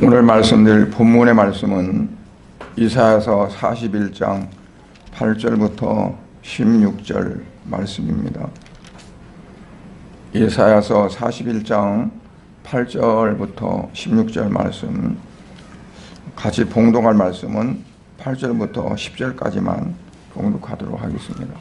오늘 말씀드릴 본문의 말씀은 이사야서 41장 8절부터 16절 말씀입니다. 이사야서 41장 8절부터 16절 말씀, 같이 봉독할 말씀은 8절부터 10절까지만 봉독하도록 하겠습니다.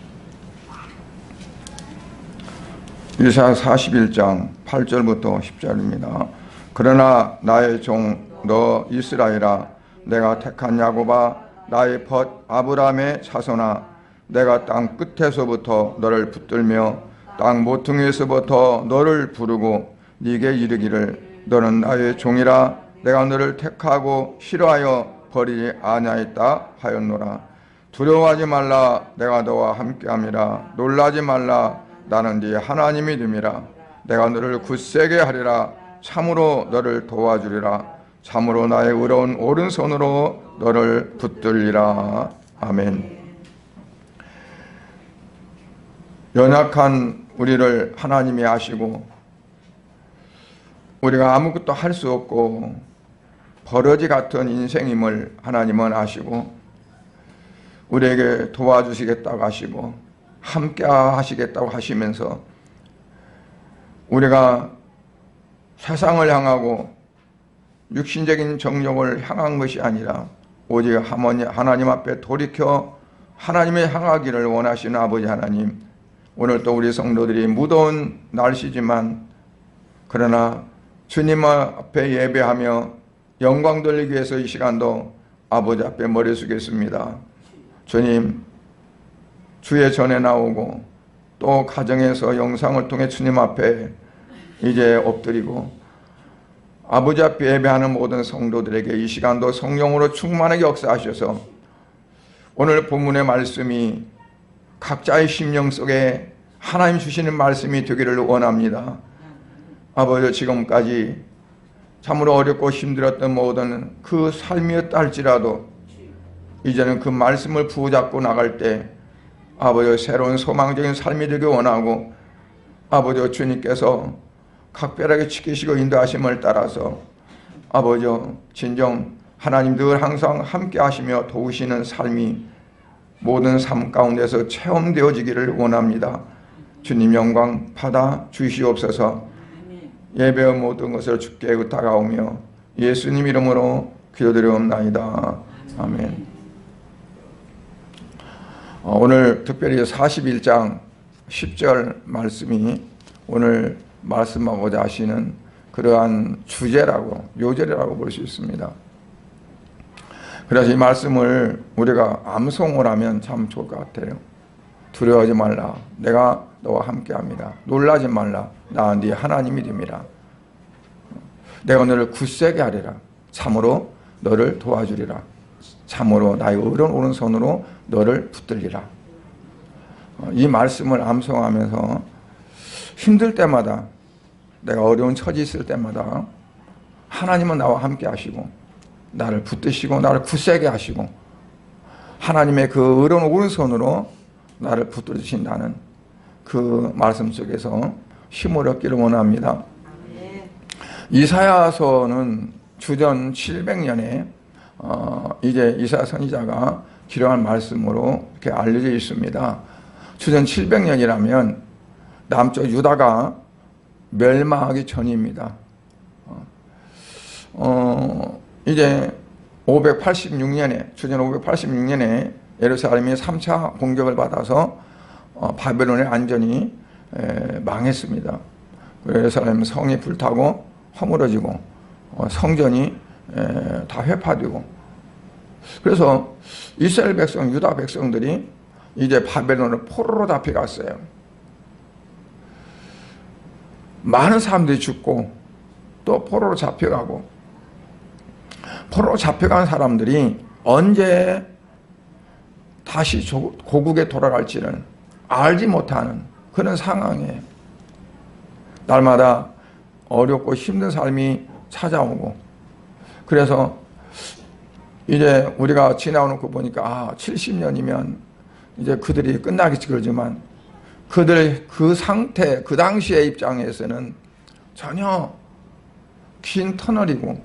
이사야 41장 8절부터 10절입니다. 그러나 나의 종 너 이스라엘아, 내가 택한 야곱아, 나의 벗 아브라함의 자손아, 내가 땅 끝에서부터 너를 붙들며 땅 모퉁이에서부터 너를 부르고 네게 이르기를 너는 나의 종이라, 내가 너를 택하고 싫어하여 버리지 아니하였다 하였노라. 두려워하지 말라, 내가 너와 함께함이라. 놀라지 말라, 나는 네 하나님이 됨이라. 내가 너를 굳세게 하리라. 참으로 너를 도와주리라. 참으로 나의 의로운 오른손으로 너를 붙들리라. 아멘. 연약한 우리를 하나님이 아시고, 우리가 아무것도 할 수 없고 버러지 같은 인생임을 하나님은 아시고, 우리에게 도와주시겠다고 하시고 함께 하시겠다고 하시면서, 우리가 세상을 향하고 육신적인 정욕을 향한 것이 아니라 오직 하나님 앞에 돌이켜 하나님을 향하기를 원하시는 아버지 하나님, 오늘 또 우리 성도들이 무더운 날씨지만 그러나 주님 앞에 예배하며 영광 돌리기 위해서 이 시간도 아버지 앞에 머리 숙였습니다. 주님, 주의 전에 나오고 또 가정에서 영상을 통해 주님 앞에 이제 엎드리고 아버지 앞에 예배하는 모든 성도들에게 이 시간도 성령으로 충만하게 역사하셔서 오늘 본문의 말씀이 각자의 심령 속에 하나님 주시는 말씀이 되기를 원합니다. 아버지, 지금까지 참으로 어렵고 힘들었던 모든 그 삶이었다 할지라도 이제는 그 말씀을 부잡고 나갈 때 아버지 새로운 소망적인 삶이 되기 원하고, 아버지 주님께서 각별하게 지키시고 인도하심을 따라서 아버지 진정 하나님 늘 항상 함께 하시며 도우시는 삶이 모든 삶 가운데서 체험되어지기를 원합니다. 주님 영광 받아 주시옵소서. 예배의 모든 것을 주께 의탁하오며 예수님 이름으로 기도드리옵나이다. 아멘. 오늘 특별히 41장 10절 말씀이 오늘 말씀하고자 하시는 그러한 주제라고, 요절이라고 볼 수 있습니다. 그래서 이 말씀을 우리가 암송을 하면 참 좋을 것 같아요. 두려워하지 말라, 내가 너와 함께합니다. 놀라지 말라, 나 네 하나님이 됨이라. 내가 너를 굳세게 하리라. 참으로 너를 도와주리라. 참으로 나의 의로운 오른손으로 너를 붙들리라. 이 말씀을 암송하면서 힘들 때마다, 내가 어려운 처지 있을 때마다 하나님은 나와 함께 하시고 나를 붙드시고 나를 굳세게 하시고 하나님의 그 의로운 오른손으로 나를 붙들으신다는 그 말씀 속에서 힘을 얻기를 원합니다. 이사야서는 주전 700년에 이제 이사야 선지자가 기록한 말씀으로 이렇게 알려져 있습니다. 주전 700년이라면 남쪽 유다가 멸망하기 전입니다. 이제 586년에, 주전 586년에 예루살렘이 3차 공격을 받아서 바벨론에 완전히 망했습니다. 예루살렘 성이 불타고 허물어지고 성전이 다 회파되고, 그래서 이스라엘 백성, 유다 백성들이 이제 바벨론으로 포로로 잡혀갔어요. 많은 사람들이 죽고 또 포로로 잡혀가고, 포로로 잡혀간 사람들이 언제 다시 고국에 돌아갈지는 알지 못하는 그런 상황이에요. 날마다 어렵고 힘든 삶이 찾아오고, 그래서 이제 우리가 지나오는 보니까 70년이면 이제 그들이 끝나기 그러지만 그들 그 상태, 그 당시의 입장에서는 전혀 긴 터널이고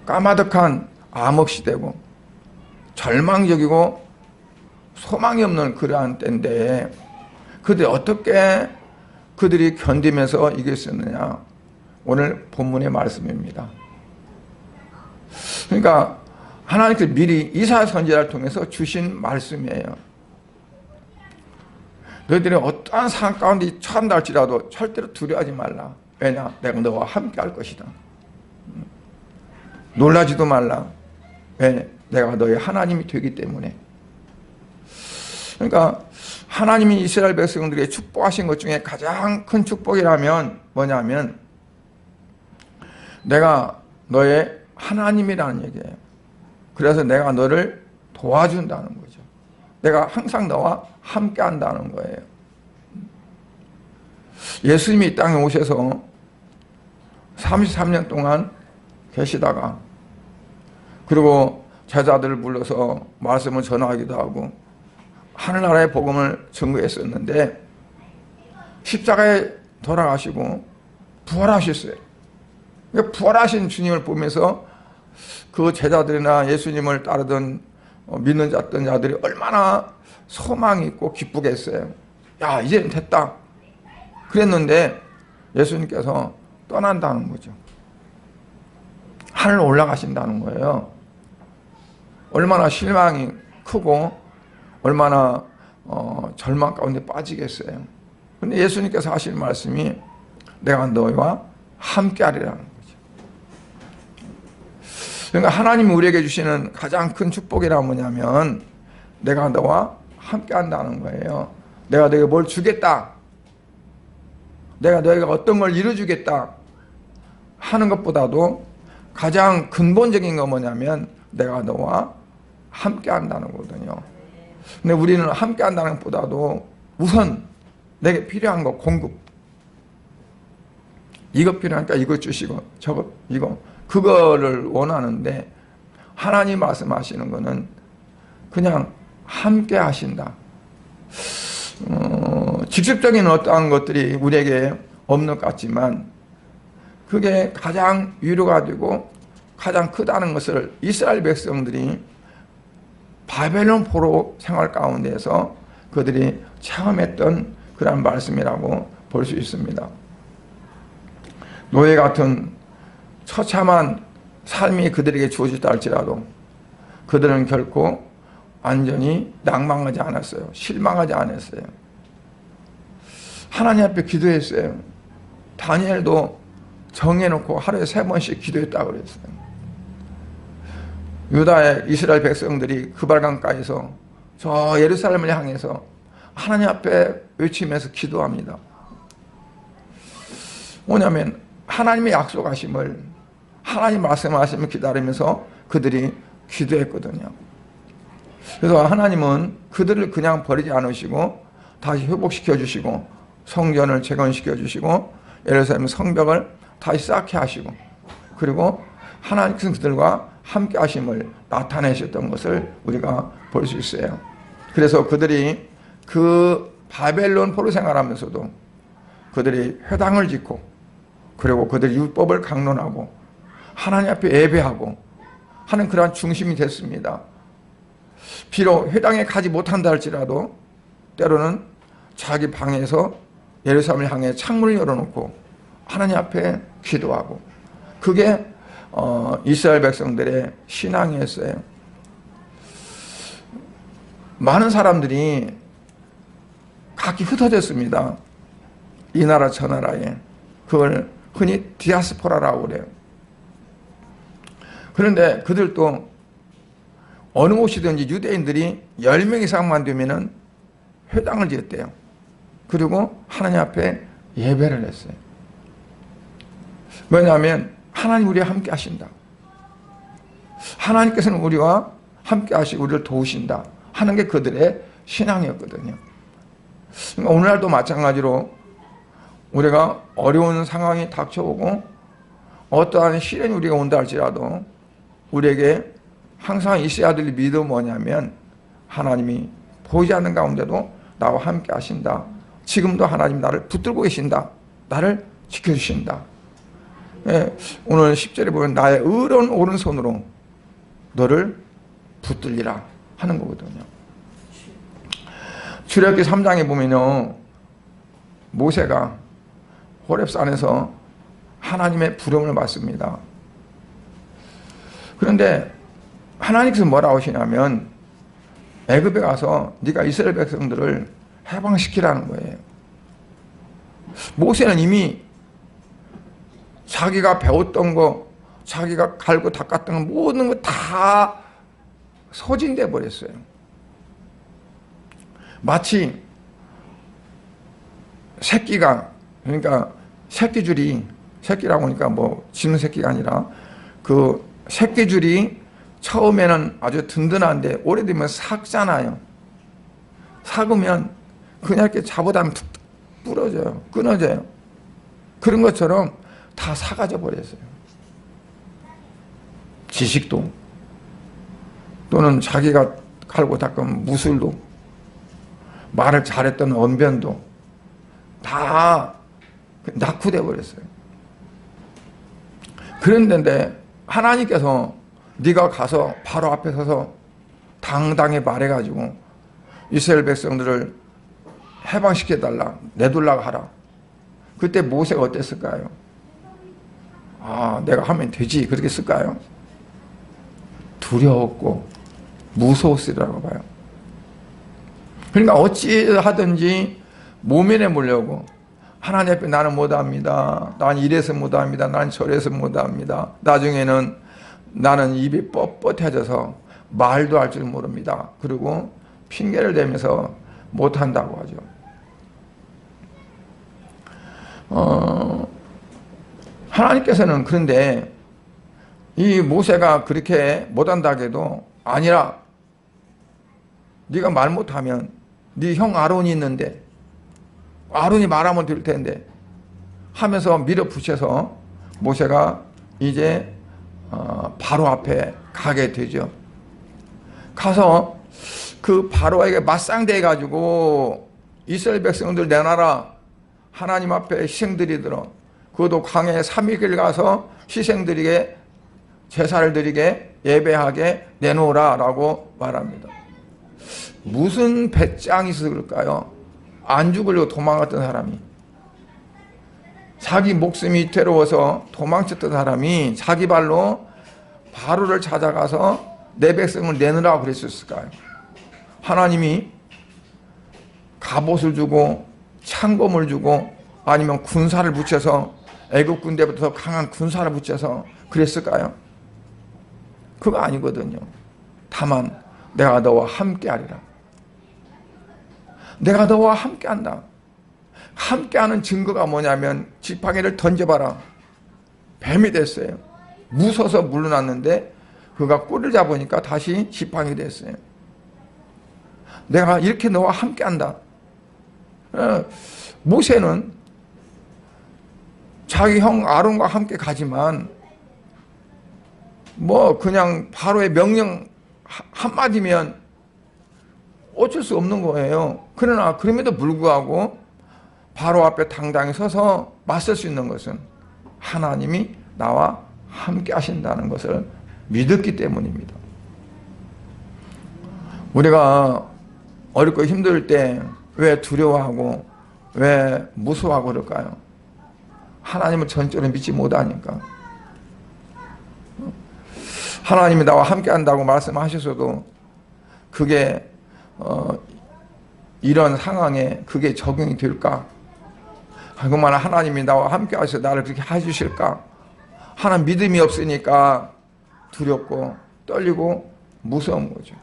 까마득한 암흑시대고 절망적이고 소망이 없는 그러한 때인데 그들이 어떻게 그들이 견디면서 이겼었느냐. 오늘 본문의 말씀입니다. 그러니까 하나님께서 미리 이사야 선지자를 통해서 주신 말씀이에요. 너희들이 어떠한 상황 가운데 처한다 할지라도 절대로 두려워하지 말라. 왜냐? 내가 너와 함께 할 것이다. 놀라지도 말라. 왜냐? 내가 너의 하나님이 되기 때문에. 그러니까 하나님이 이스라엘 백성들에게 축복하신 것 중에 가장 큰 축복이라면 뭐냐면 내가 너의 하나님이라는 얘기예요. 그래서 내가 너를 도와준다는 거죠. 내가 항상 너와 함께 한다는 거예요. 예수님이 이 땅에 오셔서 33년 동안 계시다가 그리고 제자들을 불러서 말씀을 전하기도 하고 하늘나라의 복음을 증거했었는데 십자가에 돌아가시고 부활하셨어요. 부활하신 주님을 보면서 그 제자들이나 예수님을 따르던 믿는 자들이 얼마나 소망이 있고 기쁘겠어요. 야, 이제는 됐다. 그랬는데 예수님께서 떠난다는 거죠. 하늘 올라가신다는 거예요. 얼마나 실망이 크고 얼마나 절망 가운데 빠지겠어요. 그런데 예수님께서 하신 말씀이 내가 너희와 함께 하리라는 거죠. 그러니까 하나님이 우리에게 주시는 가장 큰 축복이란 뭐냐면 내가 너와 함께 한다는 거예요. 내가 너에게 뭘 주겠다. 내가 너희가 어떤 걸 이루어주겠다 하는 것보다도 가장 근본적인 건 뭐냐면 내가 너와 함께 한다는 거거든요. 근데 우리는 함께 한다는 것보다도 우선 내게 필요한 거 공급. 이거 필요하니까 이거 주시고 저거 이거 그거를 원하는데 하나님 말씀하시는 거는 그냥 함께 하신다. 직접적인 어떠한 것들이 우리에게 없는 것 같지만 그게 가장 위로가 되고 가장 크다는 것을 이스라엘 백성들이 바벨론 포로 생활 가운데에서 그들이 체험했던 그런 말씀이라고 볼 수 있습니다. 노예 같은 처참한 삶이 그들에게 주어졌다 할지라도 그들은 결코 완전히 낭망하지 않았어요. 실망하지 않았어요. 하나님 앞에 기도했어요. 다니엘도 정해놓고 하루에 3번씩 기도했다고 그랬어요. 유다의 이스라엘 백성들이 그발강가에서 저 예루살렘을 향해서 하나님 앞에 외치면서 기도합니다. 뭐냐면 하나님의 약속하심을 하나님 말씀하심을 기다리면서 그들이 기도했거든요. 그래서 하나님은 그들을 그냥 버리지 않으시고 다시 회복시켜 주시고 성전을 재건시켜 주시고 예루살렘 성벽을 다시 쌓게 하시고 그리고 하나님께서 그들과 함께 하심을 나타내셨던 것을 우리가 볼 수 있어요. 그래서 그들이 그 바벨론 포로 생활하면서도 그들이 회당을 짓고 그리고 그들이 율법을 강론하고 하나님 앞에 예배하고 하는 그러한 중심이 됐습니다. 비록 회당에 가지 못한다 할지라도 때로는 자기 방에서 예루살렘을 향해 창문을 열어놓고 하나님 앞에 기도하고 그게 이스라엘 백성들의 신앙이었어요. 많은 사람들이 각기 흩어졌습니다. 이 나라 저 나라에. 그걸 흔히 디아스포라라고 그래요. 그런데 그들도 어느 곳이든지 유대인들이 10명 이상만 되면은 회당을 지었대요. 그리고 하나님 앞에 예배를 했어요. 왜냐하면 하나님 우리와 함께 하신다. 하나님께서는 우리와 함께 하시고 우리를 도우신다 하는 게 그들의 신앙이었거든요. 그러니까 오늘날도 마찬가지로 우리가 어려운 상황이 닥쳐오고 어떠한 시련이 우리가 온다 할지라도 우리에게 항상 있어야 될 믿음은 뭐냐면 하나님이 보이지 않는 가운데도 나와 함께 하신다. 지금도 하나님 나를 붙들고 계신다. 나를 지켜주신다. 예, 오늘 10절에 보면 나의 의로운 오른손으로 너를 붙들리라 하는 거거든요. 출애굽기 3장에 보면요, 모세가 호렙산에서 하나님의 부름을 받습니다. 그런데 하나님께서 뭐라고 하시냐면 애굽에 가서 네가 이스라엘 백성들을 해방시키라는 거예요. 모세는 이미 자기가 배웠던 거, 자기가 갈고 닦았던 거 모든 거 다 소진돼 버렸어요. 마치 새끼가, 그러니까 새끼줄이, 새끼라고 하니까 뭐 짖는 새끼가 아니라 그 새끼줄이 처음에는 아주 든든한데 오래되면 삭잖아요. 삭으면 그냥 이렇게 잡아다면 툭 부러져요. 끊어져요. 그런 것처럼 다 삭아져 버렸어요. 지식도, 또는 자기가 갈고 닦은 무술도, 말을 잘했던 언변도 다 낙후돼 버렸어요. 그런데 하나님께서 네가 가서 바로 앞에 서서 당당히 말해가지고 이스라엘 백성들을 해방시켜달라, 내둘라고 하라. 그때 모세가 어땠을까요? 아, 내가 하면 되지, 그렇게 쓸까요? 두려웠고 무서웠으리라고 봐요. 그러니까 어찌하든지 모면에 몰려오고, 하나님 앞에 나는 못합니다, 난 이래서 못합니다, 난 저래서 못합니다, 나중에는 나는 입이 뻣뻣해져서 말도 할 줄 모릅니다, 그리고 핑계를 대면서 못한다고 하죠. 하나님께서는 그런데 이 모세가 그렇게 못한다고 해도 아니라, 네가 말 못하면 네 형 아론이 있는데 아론이 말하면 될 텐데 하면서 밀어붙여서 모세가 이제 바로 앞에 가게 되죠. 가서 그 바로에게 맞상대해 가지고 이스라엘 백성들 내놔라, 하나님 앞에 희생드리도록, 그것도 광야에 3일 가서 희생드리게, 제사를 드리게, 예배하게 내놓으라 라고 말합니다. 무슨 배짱이 있어서 그럴까요? 안 죽으려고 도망갔던 사람이, 자기 목숨이 위태로워서 도망쳤던 사람이 자기 발로 바로를 찾아가서 내 백성을 내놓으라고 그랬었을까요? 하나님이 갑옷을 주고 창검을 주고 아니면 군사를 붙여서, 애국 군대보다 더 강한 군사를 붙여서 그랬을까요? 그거 아니거든요. 다만 내가 너와 함께하리라. 내가 너와 함께한다. 함께하는 증거가 뭐냐면 지팡이를 던져봐라, 뱀이 됐어요. 무서워서 물러났는데 그가 꿀을 잡으니까 다시 지팡이 됐어요. 내가 이렇게 너와 함께한다. 모세는 자기 형 아론과 함께 가지만 뭐 그냥 바로의 명령 한마디면 어쩔 수 없는 거예요. 그러나 그럼에도 불구하고 바로 앞에 당당히 서서 맞설 수 있는 것은 하나님이 나와 함께 하신다는 것을 믿었기 때문입니다. 우리가 어렵고 힘들 때 왜 두려워하고 왜 무서워하고 그럴까요? 하나님을 전적으로 믿지 못하니까. 하나님이 나와 함께 한다고 말씀하셔서도 그게 이런 상황에 그게 적용이 될까? 그만 하나님이 나와 함께 하셔서 나를 그렇게 해주실까? 하나님 믿음이 없으니까 두렵고 떨리고 무서운 거죠.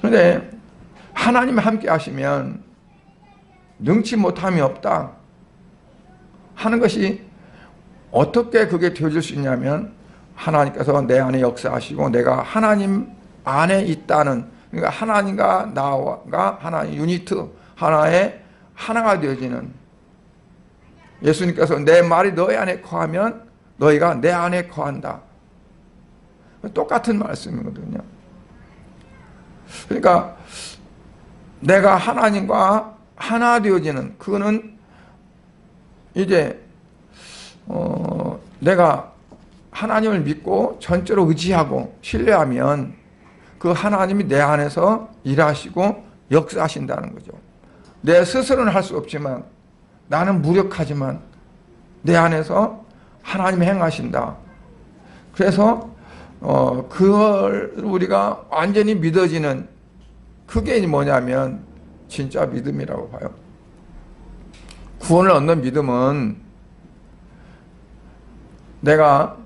그런데 하나님이 함께 하시면 능치 못함이 없다 하는 것이 어떻게 그게 되어질 수 있냐면, 하나님께서 내 안에 역사하시고 내가 하나님 안에 있다는, 그러니까 하나님과 나가 하나의 유니트, 하나의 하나가 되어지는, 예수님께서 내 말이 너희 안에 거하면 너희가 내 안에 거한다. 똑같은 말씀이거든요. 그러니까 내가 하나님과 하나 되어지는, 그거는 이제 내가 하나님을 믿고 전적으로 의지하고 신뢰하면 그 하나님이 내 안에서 일하시고 역사하신다는 거죠. 내 스스로는 할 수 없지만, 나는 무력하지만 내 안에서 하나님이 행하신다. 그래서 그걸 우리가 완전히 믿어지는, 그게 뭐냐면 진짜 믿음이라고 봐요. 구원을 얻는 믿음은 내가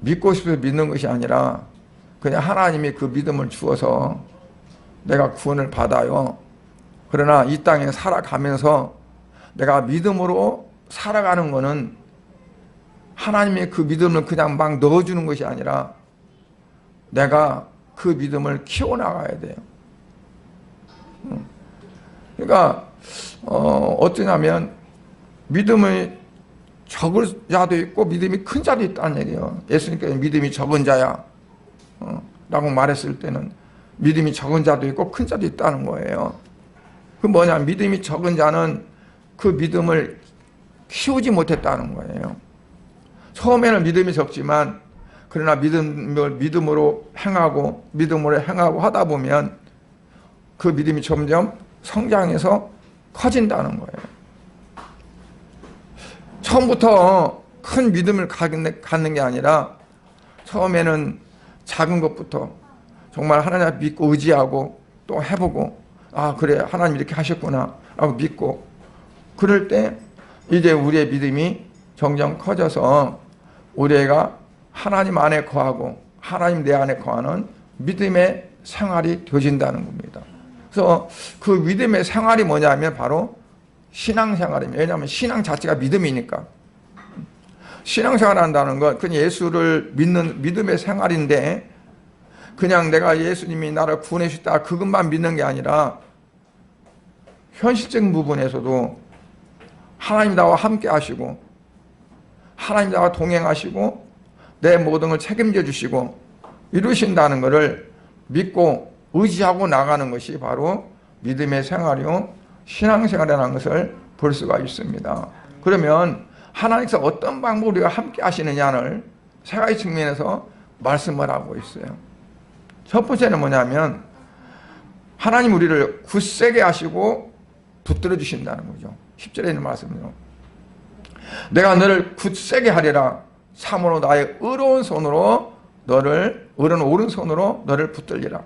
믿고 싶어서 믿는 것이 아니라 그냥 하나님이 그 믿음을 주어서 내가 구원을 받아요. 그러나 이 땅에 살아가면서 내가 믿음으로 살아가는 것은 하나님의 그 믿음을 그냥 막 넣어주는 것이 아니라 내가 그 믿음을 키워나가야 돼요. 그러니까 어떠냐면 믿음이 적은 자도 있고 믿음이 큰 자도 있다는 얘기예요. 예수님께서 믿음이 적은 자야 라고 말했을 때는 믿음이 적은 자도 있고 큰 자도 있다는 거예요. 그 뭐냐, 믿음이 적은 자는 그 믿음을 키우지 못했다는 거예요. 처음에는 믿음이 적지만 그러나 믿음으로 행하고 하다 보면 그 믿음이 점점 성장해서 커진다는 거예요. 처음부터 큰 믿음을 갖는 게 아니라 처음에는 작은 것부터 정말 하나님 믿고 의지하고 또 해보고, 아 그래 하나님 이렇게 하셨구나 라고 믿고, 그럴 때 이제 우리의 믿음이 점점 커져서 우리가 하나님 안에 거하고 하나님 내 안에 거하는 믿음의 생활이 되어진다는 겁니다. 그래서 그 믿음의 생활이 뭐냐면 바로 신앙생활입니다. 왜냐하면 신앙 자체가 믿음이니까. 신앙생활 한다는 건 그냥 예수를 믿는 믿음의 생활인데, 그냥 내가 예수님이 나를 구원해 주셨다 그것만 믿는 게 아니라 현실적인 부분에서도 하나님 나와 함께 하시고 하나님 나와 동행하시고 내 모든 걸 책임져 주시고 이루신다는 것을 믿고 의지하고 나가는 것이 바로 믿음의 생활이요 신앙생활이라는 것을 볼 수가 있습니다. 그러면 하나님께서 어떤 방법으로 우리가 함께 하시느냐를 세 가지 측면에서 말씀을 하고 있어요. 첫 번째는 뭐냐면 하나님 우리를 굳세게 하시고 붙들어 주신다는 거죠. 10절에 있는 말씀이요. 내가 너를 굳세게 하리라. 참으로 나의 의로운 손으로 의로운 오른손으로 너를 붙들리라.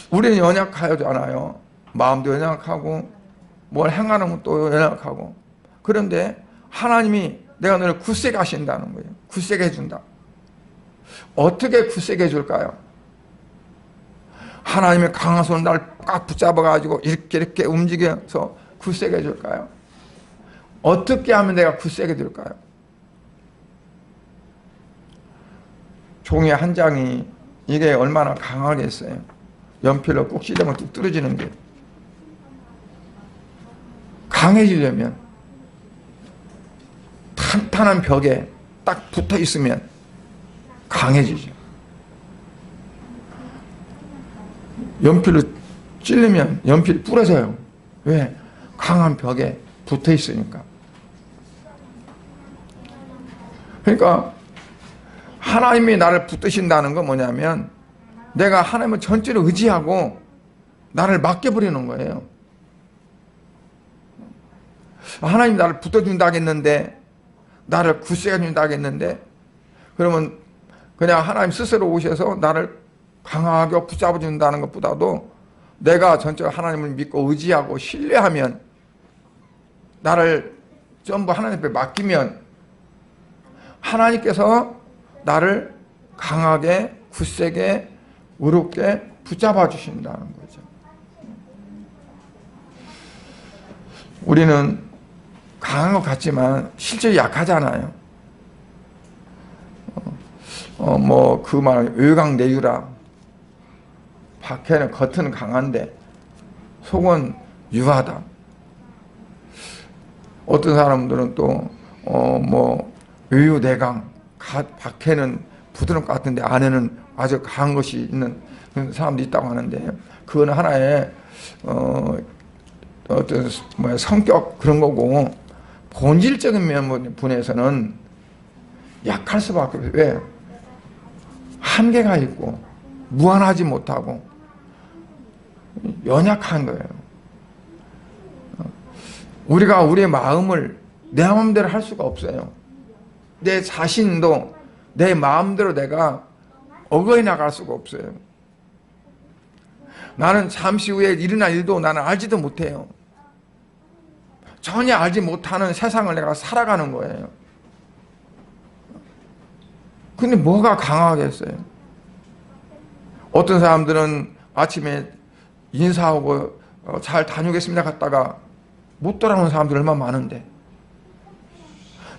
우리는 연약하잖아요. 마음도 연약하고 뭘 행하는 것도 연약하고. 그런데 하나님이 내가 너를 굳세게 하신다는 거예요. 굳세게 해준다. 어떻게 굳세게 해줄까요? 하나님의 강한 손을 날 꽉 붙잡아가지고 이렇게 움직여서 굳세게 해줄까요? 어떻게 하면 내가 굳세게 될까요? 종이 한 장이 이게 얼마나 강하겠어요. 연필로 꼭 찌르면 뚝 떨어지는 게. 강해지려면 탄탄한 벽에 딱 붙어 있으면 강해지죠. 연필로 찔리면 연필이 부러져요. 왜? 강한 벽에 붙어 있으니까. 그러니까 하나님이 나를 붙드신다는 건 뭐냐면 내가 하나님을 전적으로 의지하고 나를 맡겨버리는 거예요. 하나님 나를 붙어준다겠는데, 나를 굳세게 해준다겠는데, 그러면 그냥 하나님 스스로 오셔서 나를 강하게 붙잡아준다는 것보다도 내가 전적으로 하나님을 믿고 의지하고 신뢰하면, 나를 전부 하나님 앞에 맡기면 하나님께서 나를 강하게 굳세게 의롭게 붙잡아 주신다는 거죠. 우리는 강한 것 같지만 실제로 약하잖아요. 뭐 그 말 외강내유라. 밖에는 겉은 강한데 속은 유하다. 어떤 사람들은 또 뭐 외유내강, 밖에는 부드러운 것 같은데 안에는 아주 강한 것이 있는 그런 사람도 있다고 하는데, 그건 하나의 어떤 성격 그런 거고, 본질적인 분에서는 약할 수밖에 없어요. 왜? 한계가 있고 무한하지 못하고 연약한 거예요. 우리가 우리의 마음을 내 마음대로 할 수가 없어요. 내 자신도 내 마음대로 내가 어거이 나갈 수가 없어요. 나는 잠시 후에 일어날 일도 나는 알지도 못해요. 전혀 알지 못하는 세상을 내가 살아가는 거예요. 근데 뭐가 강하겠어요? 어떤 사람들은 아침에 인사하고 잘 다녀오겠습니다 갔다가 못 돌아오는 사람들 얼마나 많은데,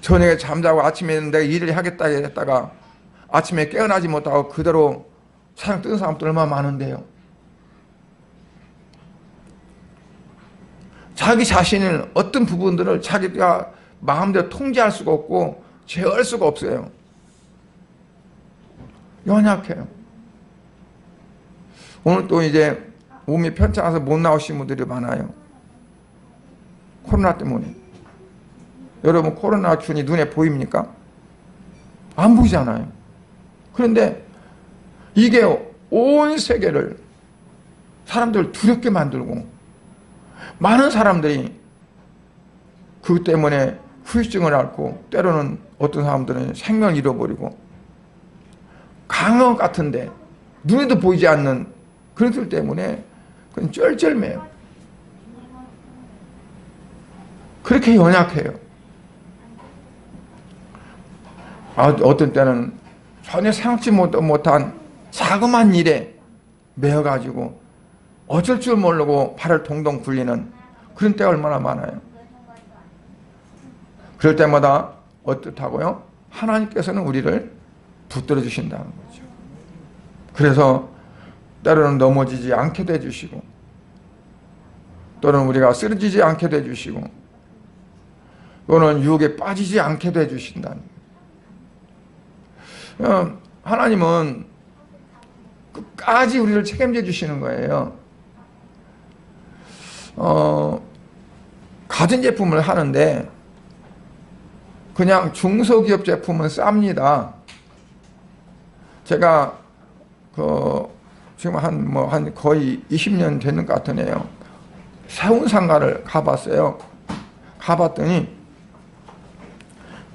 저녁에 잠자고 아침에 내가 일을 하겠다 했다가 아침에 깨어나지 못하고 그대로 사냥 뜬 사람들 얼마나 많은데요. 자기 자신을 어떤 부분들을 자기가 마음대로 통제할 수가 없고 제어할 수가 없어요. 연약해요. 오늘 또 이제 몸이 편찮아서 못 나오신 분들이 많아요. 코로나 때문에. 여러분, 코로나 균이 눈에 보입니까? 안 보이잖아요. 그런데 이게 온 세계를 사람들을 두렵게 만들고 많은 사람들이 그것 때문에 후유증을 앓고 때로는 어떤 사람들은 생명을 잃어버리고 강원 같은데 눈에도 보이지 않는 그런 들 때문에 그건 쩔쩔매요. 그렇게 연약해요. 어떤 때는 전혀 생각지 못한 자그마한 일에 매여가지고 어쩔 줄 모르고 발을 동동 굴리는 그런 때가 얼마나 많아요. 그럴 때마다 어떻다고요? 하나님께서는 우리를 붙들어 주신다는 거죠. 그래서 때로는 넘어지지 않게 해주시고, 또는 우리가 쓰러지지 않게 해주시고, 또는 유혹에 빠지지 않게 해주신다는 거예요. 하나님은 끝까지 우리를 책임져 주시는 거예요. 가전제품을 하는데 그냥 중소기업 제품은 쌉니다. 제가 지금 한 거의 20년 되는 것 같으네요. 세운상가를 가봤어요. 가봤더니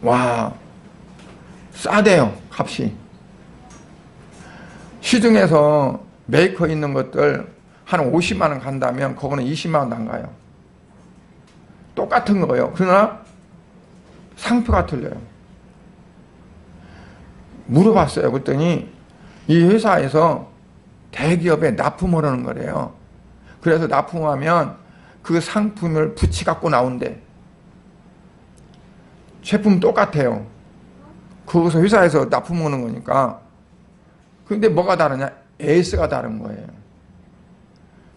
와, 싸대요, 값이. 시중에서 메이커 있는 것들 한 50만 원 간다면 그거는 20만 원도 안 가요. 똑같은 거예요. 그러나 상표가 틀려요. 물어봤어요. 그랬더니 이 회사에서 대기업에 납품을 하는 거래요. 그래서 납품하면 그 상품을 붙이 갖고 나온대. 제품 똑같아요. 거기서 회사에서 납품하는 거니까. 근데 뭐가 다르냐? AS가 다른 거예요.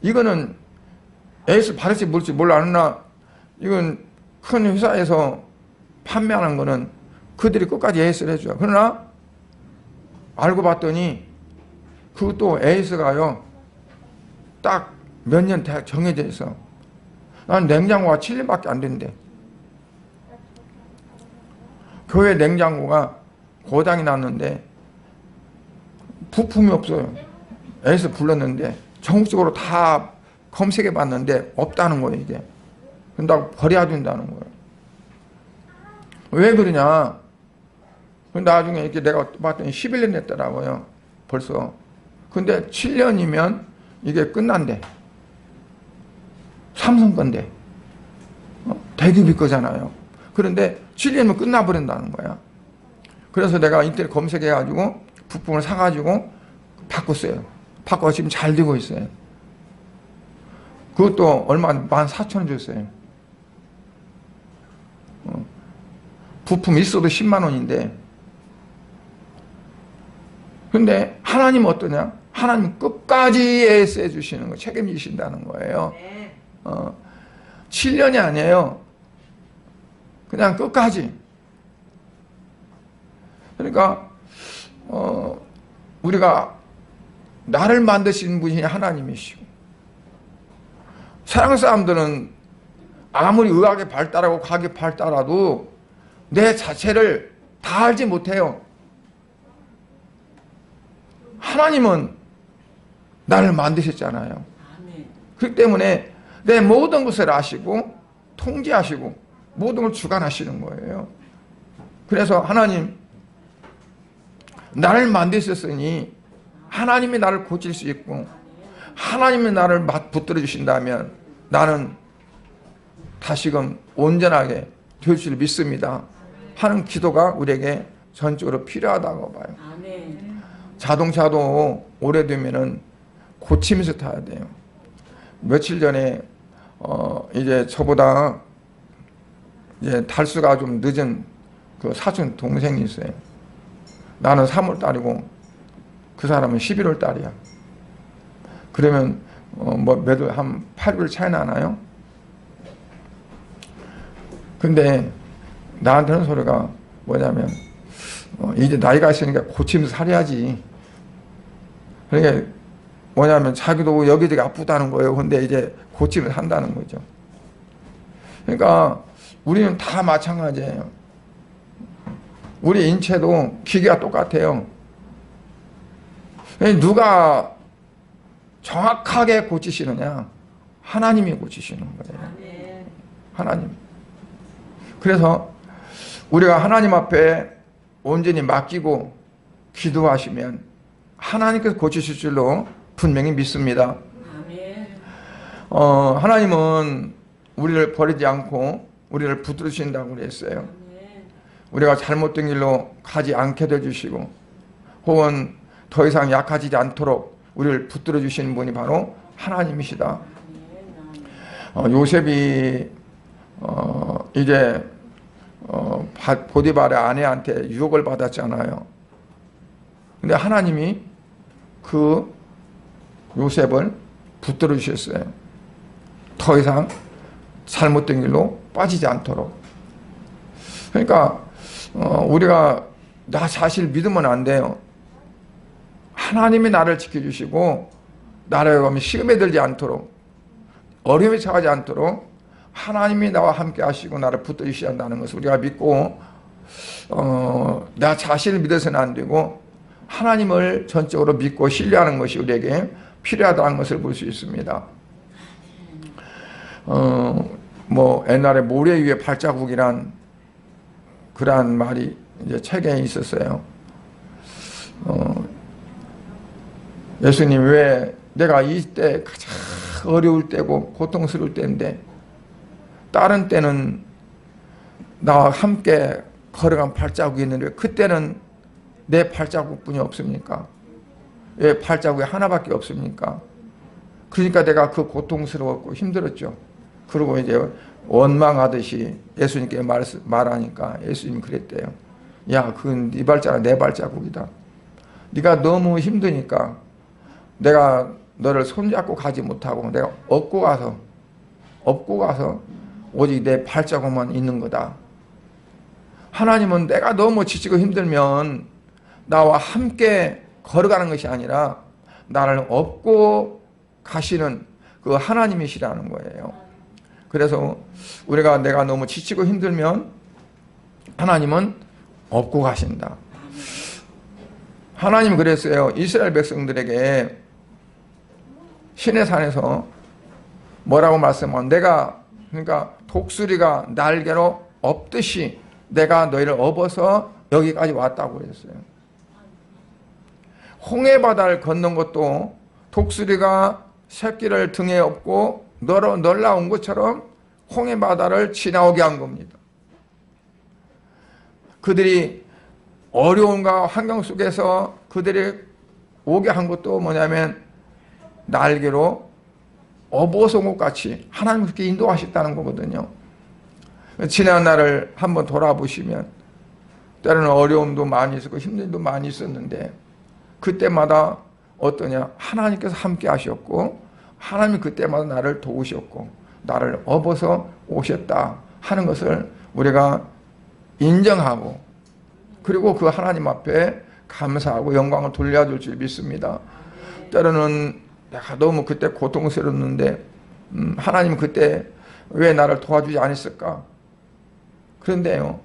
이거는 AS 바를지 모를지 몰라. 이건 큰 회사에서 판매하는 거는 그들이 끝까지 AS를 해줘요. 그러나 알고 봤더니 그것도 AS가요 딱 몇 년 정해져 있어. 난 냉장고가 7년밖에 안 된대. 교회 냉장고가 고장이 났는데 부품이 없어요. AS 불렀는데 전국적으로 다 검색해 봤는데 없다는 거예요. 이게. 그런다고 버려야 된다는 거예요. 왜 그러냐? 나중에 이렇게 내가 봤더니 11년 됐더라고요. 벌써. 근데 7년이면 이게 끝난대. 삼성 건데. 대기업이 거잖아요. 그런데 7년이면 끝나버린다는 거야. 그래서 내가 인터넷 검색해가지고 부품을 사가지고 바꿨어요. 바꿔서 지금 잘 되고 있어요. 그것도 얼마 14,000원 줬어요. 부품 있어도 10만 원인데. 근데 하나님은 어떠냐? 하나님은 끝까지 애써 주시는 거예요. 책임지신다는 거예요. 7년이 아니에요. 그냥 끝까지. 그러니까 우리가 나를 만드신 분이 하나님이시고, 세상 사람들은 아무리 의학이 발달하고 과학이 발달해도 내 자체를 다 알지 못해요. 하나님은 나를 만드셨잖아요. 그렇기 때문에 내 모든 것을 아시고 통제하시고 모든 걸 주관하시는 거예요. 그래서 하나님, 나를 만드셨으니 하나님이 나를 고칠 수 있고 하나님이 나를 붙들어 주신다면 나는 다시금 온전하게 될 줄 믿습니다 하는 기도가 우리에게 전적으로 필요하다고 봐요. 자동차도 오래되면은 고치면서 타야 돼요. 며칠 전에 이제 저보다 이제 달수가 좀 늦은 그 사촌 동생이 있어요. 나는 3월 달이고 그 사람은 11월 달이야. 그러면 뭐 매달 한 8일 차이 나나요? 근데 나한테 하는 소리가 뭐냐면 이제 나이가 있으니까 고치면서 살아야지. 그러니까 뭐냐면 자기도 여기저기 아프다는 거예요. 근데 이제 고치면서 산다는 거죠. 그러니까 우리는 다 마찬가지예요. 우리 인체도 기계가 똑같아요. 누가 정확하게 고치시느냐? 하나님이 고치시는 거예요. 하나님. 그래서 우리가 하나님 앞에 온전히 맡기고 기도하시면 하나님께서 고치실 줄로 분명히 믿습니다. 하나님은 우리를 버리지 않고 우리를 붙들어 주신다고 그랬어요. 우리가 잘못된 길로 가지 않게 해주시고 혹은 더 이상 약해지지 않도록 우리를 붙들어 주시는 분이 바로 하나님이시다. 요셉이 이제 보디발의 아내한테 유혹을 받았잖아요. 근데 하나님이 그 요셉을 붙들어 주셨어요. 더 이상 잘못된 길로 빠지지 않도록. 그러니까 우리가 나 자신을 믿으면 안 돼요. 하나님이 나를 지켜주시고 나를 시험에 들지 않도록 어려움에 처하지 않도록 하나님이 나와 함께 하시고 나를 붙들어 주셔야 한다는 것을 우리가 믿고 나 자신을 믿어서는 안 되고 하나님을 전적으로 믿고 신뢰하는 것이 우리에게 필요하다는 것을 볼 수 있습니다. 뭐 옛날에 모래 위에 발자국이란 그러한 말이 이제 책에 있었어요. 예수님, 왜 내가 이때 가장 어려울 때고 고통스러울 때인데 다른 때는 나와 함께 걸어간 발자국이 있는데 그때는 내 발자국뿐이 없습니까? 왜 발자국이 하나밖에 없습니까? 그러니까 내가 그 고통스러웠고 힘들었죠. 그리고 이제 원망하듯이 예수님께 말하니까 예수님이 그랬대요. 야, 그건 네 발자국 내 발자국이다. 네가 너무 힘드니까 내가 너를 손잡고 가지 못하고 내가 업고 가서 오직 내 발자국만 있는 거다. 하나님은 내가 너무 지치고 힘들면 나와 함께 걸어가는 것이 아니라 나를 업고 가시는 그 하나님이시라는 거예요. 그래서 우리가 내가 너무 지치고 힘들면 하나님은 업고 가신다. 하나님은 그랬어요. 이스라엘 백성들에게 시내산에서 뭐라고 말씀하면 내가 그러니까 독수리가 날개로 업듯이 내가 너희를 업어서 여기까지 왔다고 그랬어요. 홍해바다를 건넌 것도 독수리가 새끼를 등에 업고 놀라운 것처럼 홍해바다를 지나오게 한 겁니다. 그들이 어려움과 환경 속에서 그들이 오게 한 것도 뭐냐면 날개로 업어서 온 것 같이 하나님 그렇게 인도하셨다는 거거든요. 지난 날을 한번 돌아보시면 때로는 어려움도 많이 있었고 힘든 일도 많이 있었는데 그때마다 어떠냐? 하나님께서 함께 하셨고 하나님이 그때마다 나를 도우셨고 나를 업어서 오셨다 하는 것을 우리가 인정하고 그리고 그 하나님 앞에 감사하고 영광을 돌려줄 줄 믿습니다. 때로는 내가 너무 그때 고통스러웠는데 하나님은 그때 왜 나를 도와주지 않았을까? 그런데요,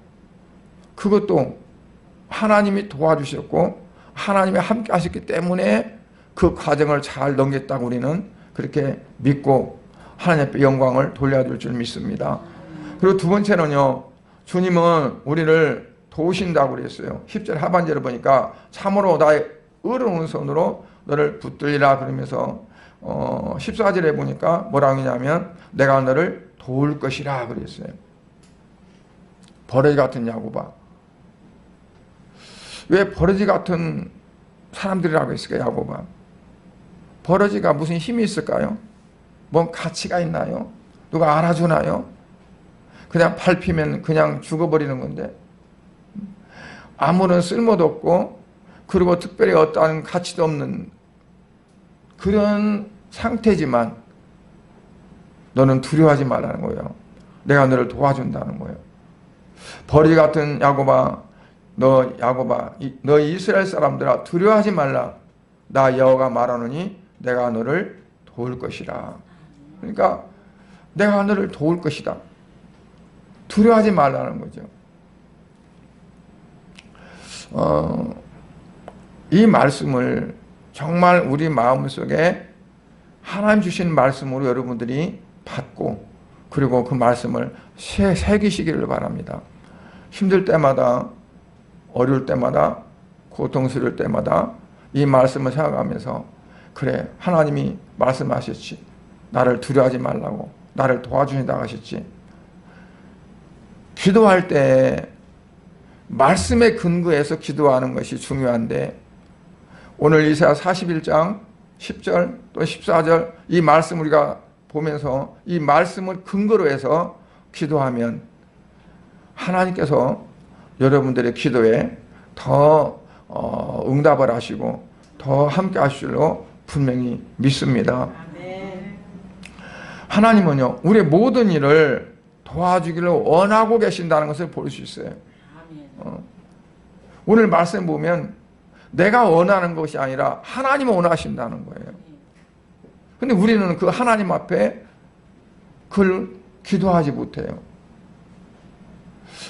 그것도 하나님이 도와주셨고 하나님이 함께 하셨기 때문에 그 과정을 잘 넘겼다고 우리는 그렇게 믿고 하나님 앞에 영광을 돌려줄 줄 믿습니다. 그리고 두 번째는요, 주님은 우리를 도우신다고 그랬어요. 10절 하반절을 보니까 참으로 나의 의로운 손으로 너를 붙들리라 그러면서 14절에 보니까 뭐라고 하냐면 내가 너를 도울 것이라 그랬어요. 버러지 같은 야고바. 왜 버러지 같은 사람들이라고 했을까요? 야고바. 버러지가 무슨 힘이 있을까요? 뭔 가치가 있나요? 누가 알아주나요? 그냥 밟히면 그냥 죽어버리는 건데 아무런 쓸모도 없고 그리고 특별히 어떠한 가치도 없는 그런 상태지만 너는 두려워하지 말라는 거예요. 내가 너를 도와준다는 거예요. 버러지 같은 야고바, 너 이스라엘 사람들아 두려워하지 말라. 나 여호와가 말하노니 내가 너를 도울 것이라. 그러니까 내가 너를 도울 것이다. 두려워하지 말라는 거죠. 이 말씀을 정말 우리 마음속에 하나님 주신 말씀으로 여러분들이 받고 그리고 그 말씀을 새기시기를 바랍니다. 힘들 때마다 어려울 때마다 고통스러울 때마다 이 말씀을 생각하면서 그래 하나님이 말씀하셨지 나를 두려워하지 말라고 나를 도와주신다고 하셨지. 기도할 때 말씀에 근거해서 기도하는 것이 중요한데 오늘 이사야 41장 10절 또 14절 이 말씀 우리가 보면서 이 말씀을 근거로 해서 기도하면 하나님께서 여러분들의 기도에 더 응답을 하시고 더 함께 하실로 분명히 믿습니다. 하나님은요 우리의 모든 일을 도와주기를 원하고 계신다는 것을 볼 수 있어요. 오늘 말씀 보면 내가 원하는 것이 아니라 하나님이 원하신다는 거예요. 근데 우리는 그 하나님 앞에 그걸 기도하지 못해요.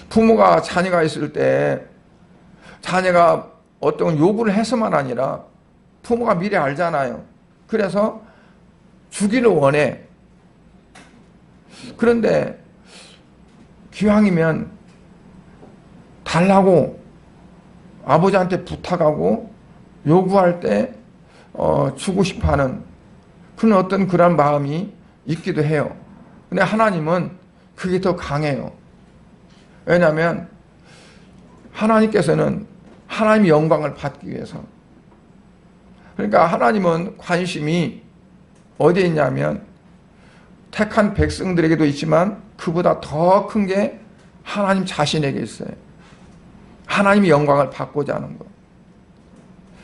부모가 자녀가 있을 때 자녀가 어떤 요구를 해서만 아니라 부모가 미리 알잖아요. 그래서 주기를 원해. 그런데 기왕이면 달라고 아버지한테 부탁하고 요구할 때 주고 싶어하는 그런 어떤 그런 마음이 있기도 해요. 근데 하나님은 그게 더 강해요. 왜냐하면 하나님께서는 하나님의 영광을 받기 위해서 그러니까 하나님은 관심이 어디에 있냐면 택한 백성들에게도 있지만 그보다 더 큰 게 하나님 자신에게 있어요. 하나님의 영광을 받고자 하는 것.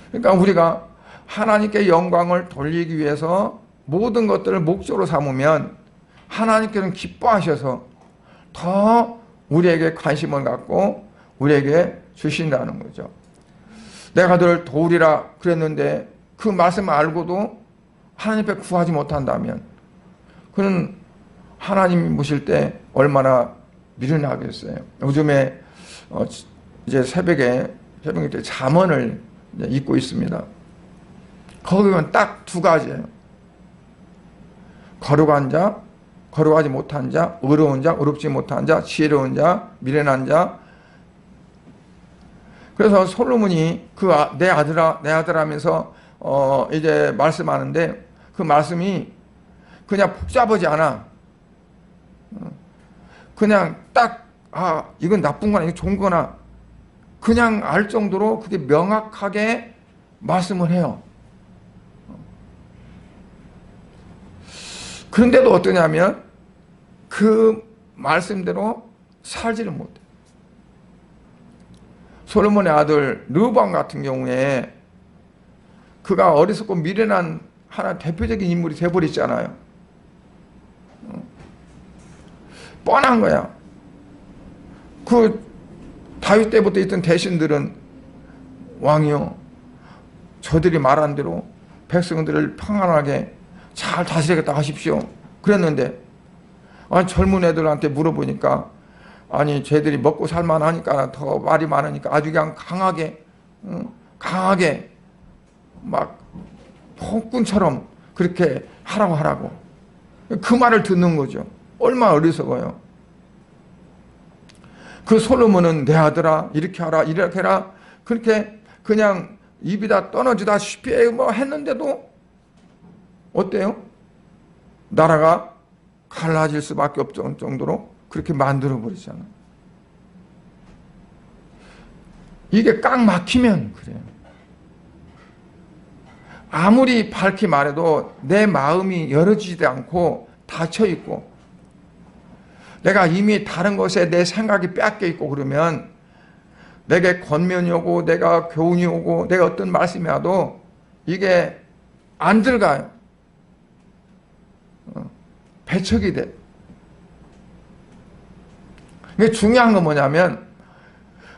그러니까 우리가 하나님께 영광을 돌리기 위해서 모든 것들을 목적으로 삼으면 하나님께서는 기뻐하셔서 더 우리에게 관심을 갖고 우리에게 주신다는 거죠. 내가 너를 도우리라 그랬는데 그 말씀을 알고도 하나님 앞에 구하지 못한다면 그는 하나님이 보실 때 얼마나 미련하겠어요. 요즘에 이제 새벽에 잠언을 읽고 있습니다. 거기 보면 딱 두 가지예요. 거룩한 자, 거룩하지 못한 자, 의로운 자, 의롭지 못한 자, 지혜로운 자, 미련한 자. 그래서 솔로몬이 내 아들아 하면서 이제 말씀하는데 그 말씀이 그냥 복잡하지 않아. 그냥 딱 이건 나쁜 거나 이건 좋은 거나 그냥 알 정도로 그게 명확하게 말씀을 해요. 그런데도 어떠냐면 그 말씀대로 살지를 못해. 솔로몬의 아들 르호보암 같은 경우에 그가 어리석고 미련한 하나 대표적인 인물이 돼버렸잖아요. 뻔한 거야. 그 다윗 때부터 있던 대신들은 왕이요 저들이 말한 대로 백성들을 평안하게 잘 다스리겠다 하십시오 그랬는데 아니, 젊은 애들한테 물어보니까 아니 쟤들이 먹고 살만하니까 더 말이 많으니까 아주 그냥 강하게 강하게 막 폭군처럼 그렇게 하라고 그 말을 듣는 거죠. 얼마나 어리석어요. 그 솔로몬은 내 아들아 이렇게 하라 이렇게 해라 그렇게 그냥 입이다 떠너주다시피 뭐 했는데도 어때요? 나라가 갈라질 수밖에 없을 정도로 그렇게 만들어버리잖아요. 이게 꽉 막히면 그래요. 아무리 밝히 말해도 내 마음이 열어지지 않고 닫혀있고 내가 이미 다른 것에 내 생각이 빼앗겨 있고 그러면 내게 권면이 오고 내가 교훈이 오고 내가 어떤 말씀이 와도 이게 안 들어가요. 배척이 돼. 이게 중요한 건 뭐냐면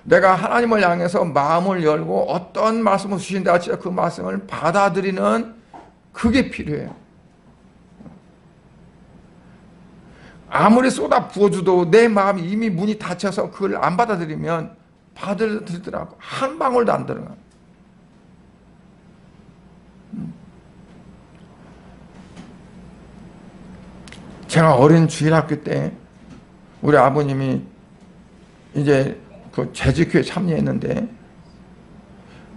내가 하나님을 향해서 마음을 열고 어떤 말씀을 주신다 할지라도 그 말씀을 받아들이는 그게 필요해요. 아무리 쏟아 부어줘도 내 마음이 이미 문이 닫혀서 그걸 안 받아들이면 받아들이더라고. 한 방울도 안 들어가. 제가 어린 주일학교 때 우리 아버님이 이제 그 재직회에 참여했는데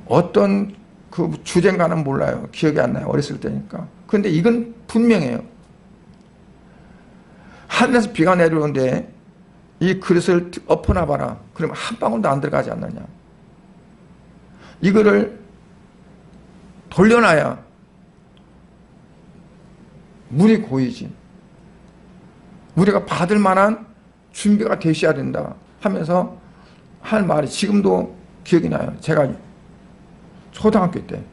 어떤 그 주제인가는 몰라요. 기억이 안 나요. 어렸을 때니까. 근데 이건 분명해요. 하늘에서 비가 내려오는데 이 그릇을 엎어놔 봐라. 그러면 한 방울도 안 들어가지 않느냐. 이거를 돌려놔야 물이 고이지. 우리가 받을 만한 준비가 되셔야 된다 하면서 할 말이 지금도 기억이 나요. 제가 초등학교 때.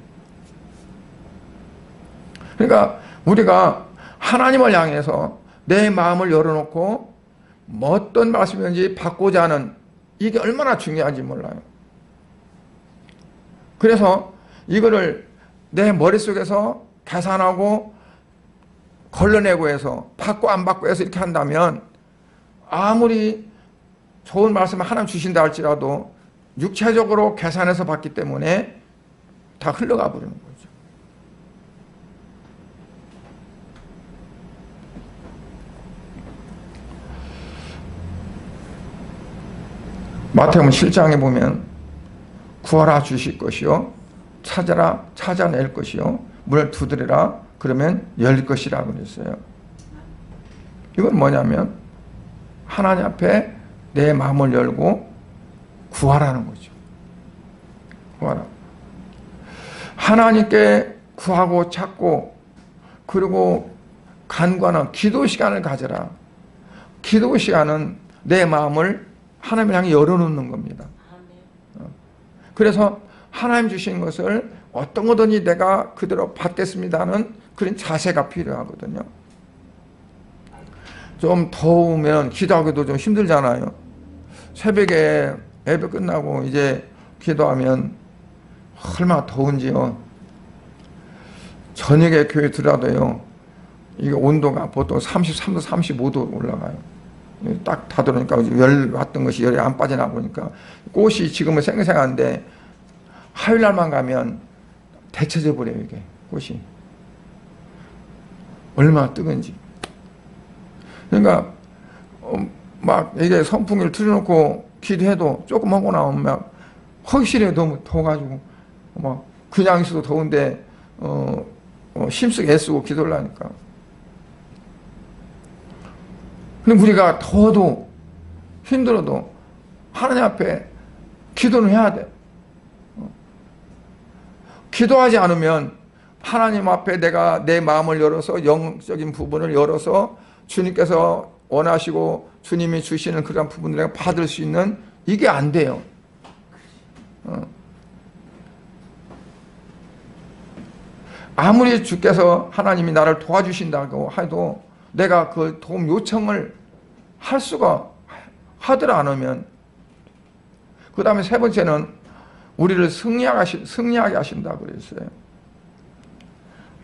그러니까 우리가 하나님을 향해서 내 마음을 열어놓고 어떤 말씀인지 받고자 하는 이게 얼마나 중요한지 몰라요. 그래서 이거를 내 머릿속에서 계산하고 걸러내고 해서 받고 안 받고 해서 이렇게 한다면 아무리 좋은 말씀을 하나님 주신다 할지라도 육체적으로 계산해서 받기 때문에 다 흘러가 버리는 거죠. 마태복음 7장에 보면 구하라 주실 것이요 찾아라 찾아낼 것이요 문을 두드리라 그러면 열릴 것이라고 그랬어요. 이건 뭐냐면 하나님 앞에 내 마음을 열고 구하라는 거죠. 구하라. 하나님께 구하고 찾고 그리고 간구하는 기도 시간을 가져라. 기도 시간은 내 마음을 하나님을 향해 열어놓는 겁니다. 그래서 하나님 주신 것을 어떤 거든지 내가 그대로 받겠습니다 하는 그런 자세가 필요하거든요. 좀 더우면 기도하기도 좀 힘들잖아요. 새벽에 예배 끝나고 이제 기도하면 얼마나 더운지요. 저녁에 교회 들어가도요. 이게 온도가 보통 33도, 35도 올라가요. 딱 닫으니까 열 왔던 것이 열이 안 빠져나오니까 꽃이 지금은 생생한데 화요일 날만 가면 데쳐져 버려요. 이게 꽃이 얼마나 뜨거운지. 그러니까 막 이게 선풍기를 틀어놓고 기도해도 조금 하고 나오면 막 허기실에 너무 더워가지고 막 그냥 있어도 더운데 힘쓰게 애쓰고 기도를 하니까. 근데 우리가 더워도 힘들어도 하나님 앞에 기도는 해야 돼. 기도하지 않으면 하나님 앞에 내가 내 마음을 열어서 영적인 부분을 열어서 주님께서 원하시고 주님이 주시는 그런 부분을 내가 받을 수 있는 이게 안 돼요. 아무리 주께서 하나님이 나를 도와주신다고 해도 내가 그 도움 요청을 할 수가 하더라 않으면 그 다음에 세 번째는 우리를 승리하게 하신다고 그랬어요.